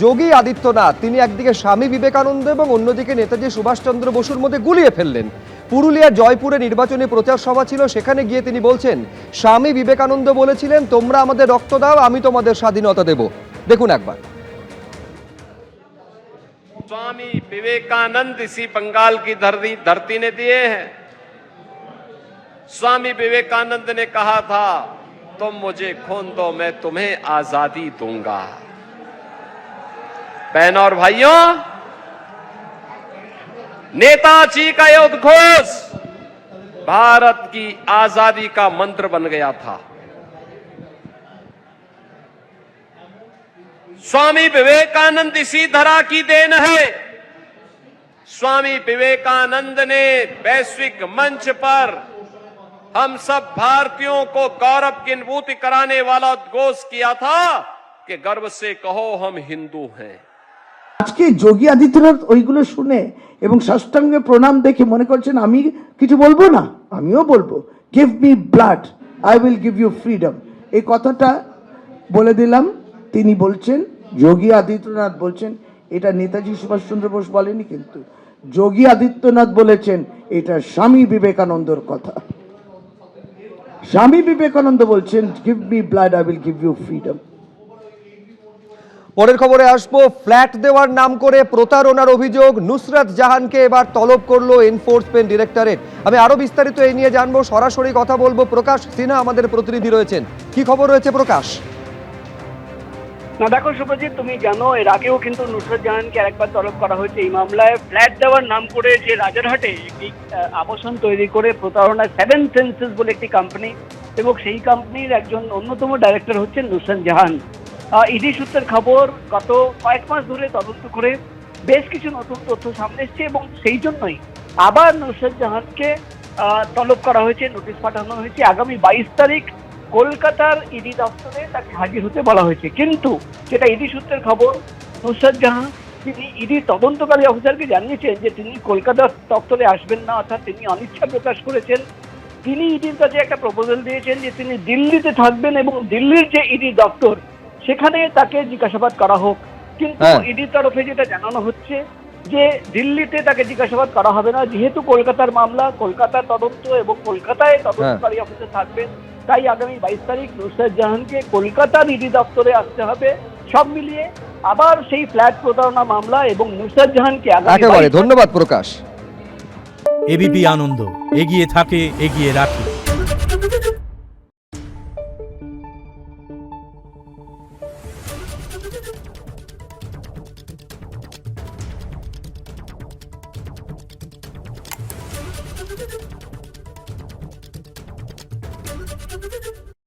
যোগী আদিত্যনাথ তিনি একদিকে স্বামী বিবেকানন্দ এবং অন্যদিকে নেতাজি সুভাষচন্দ্র বসুর মধ্যে গুলিয়ে ফেললেন। পুরুলিয়ার জয়পুরে নির্বাচনী প্রচার সভা ছিল, সেখানে গিয়ে তিনি বলছেন স্বামী বিবেকানন্দ বলেছিলেন তোমরা আমাদের রক্ত দাও, আমি তোমাদের স্বাধীনতা দেব। দেখুন একবার। स्वामी विवेकानंद इसी बंगाल की धरती ने दिए हैं। स्वामी विवेकानंद ने कहा था तुम मुझे खून दो मैं तुम्हें आजादी दूंगा। बहनों और भाइयों, नेताजी का यह उद्घोष भारत की आजादी का मंत्र बन गया था। स्वामी विवेकानंद इसी धरा की देन है। स्वामी विवेकानंद ने वैश्विक मंच पर हम सब भारतीयों को गौरव की अनुभूति कराने वाला उद्घोष किया था कि गर्व से कहो हम हिंदू हैं। আজকে যোগী আদিত্যনাথ ওইগুলো শুনে এবং সাষ্টাঙ্গে প্রণাম দেখে মনে করছেন আমি কিছু বলবো না, আমিও বলবো give me blood I will give you freedom. এই কথাটা বলে দিলাম। তিনি বলছেন, যোগী আদিত্যনাথ বলছেন, এটা নেতাজি সুভাষচন্দ্র বোস বলেনি, কিন্তু যোগী আদিত্যনাথ বলেছেন এটা স্বামী বিবেকানন্দর কথা। স্বামী বিবেকানন্দ বলছেন give me blood I will give you freedom. পরের খবরে আসবো। ফ্ল্যাট দেওয়ার নাম করে প্রতারণার অভিযোগ, নুসরাত জাহানকে এবার তলব করলো এনফোর্সমেন্ট ডিরেক্টরেট। আমি আরো বিস্তারিত এই নিয়ে জানবো, সরাসরি কথা বলবো। প্রকাশ সিনহা আমাদের প্রতিনিধি রয়েছেন, কি খবর রয়েছে প্রকাশ? না দেখো শুভজিৎ, তুমি জানো এর আগেও কিন্তু নুসরাত জাহানকে আরেকবার তলব করা হয়েছে এই মামলায়। ফ্ল্যাট দেওয়ার নাম করে যে রাজারহাটে একটি আবাসন তৈরি করে প্রতারণায় সেভেন সেন্সেস বলে একটি কোম্পানি, এবং সেই কোম্পানির একজন অন্যতম ডাইরেক্টর হচ্ছেন নুসরাত জাহান। ইডি সূত্রের খবর, গত কয়েক মাস ধরে তদন্ত করে বেশ কিছু নতুন তথ্য সামনে এসছে এবং সেই জন্যই আবার নুসরাত জাহানকে তলব করা হয়েছে, নোটিশ পাঠানো হয়েছে। আগামী 22 তারিখ কলকাতার ইডি দপ্তরে তাকে হাজির হতে বলা হয়েছে। কিন্তু যেটা ইডি সূত্রের খবর, নুসরাত জাহান তিনি ইডি তদন্তকারী অফিসারকে জানিয়েছেন যে তিনি কলকাতার দপ্তরে আসবেন না, অর্থাৎ তিনি অনিচ্ছা প্রকাশ করেছেন। তিনি ইডির কাছে একটা প্রপোজাল দিয়েছেন যে তিনি দিল্লিতে থাকবেন এবং দিল্লির যে ইডি দপ্তর সেখানে তাকে জিজ্ঞাসাবাদ করা হোক। কিন্তু ইডির তরফে যেটা জানানো হচ্ছে যে দিল্লিতে তাকে জিজ্ঞাসাবাদ করা হবে না, যেহেতু কলকাতার মামলা, কলকাতার তদন্ত এবং কলকাতায় তদন্তকারী অফিসার থাকবেন, তাই আগামী 22 তারিখ নুসরাত জাহানকে কলকাতার ইডি দপ্তরে আসতে হবে। সব মিলিয়ে আবার সেই ফ্ল্যাট প্রতারণা মামলা এবং নুসরাত জাহানকে একেবারে ধন্যবাদ প্রকাশ। এবিপি আনন্দ এগিয়ে থাকে, এগিয়ে রাখে।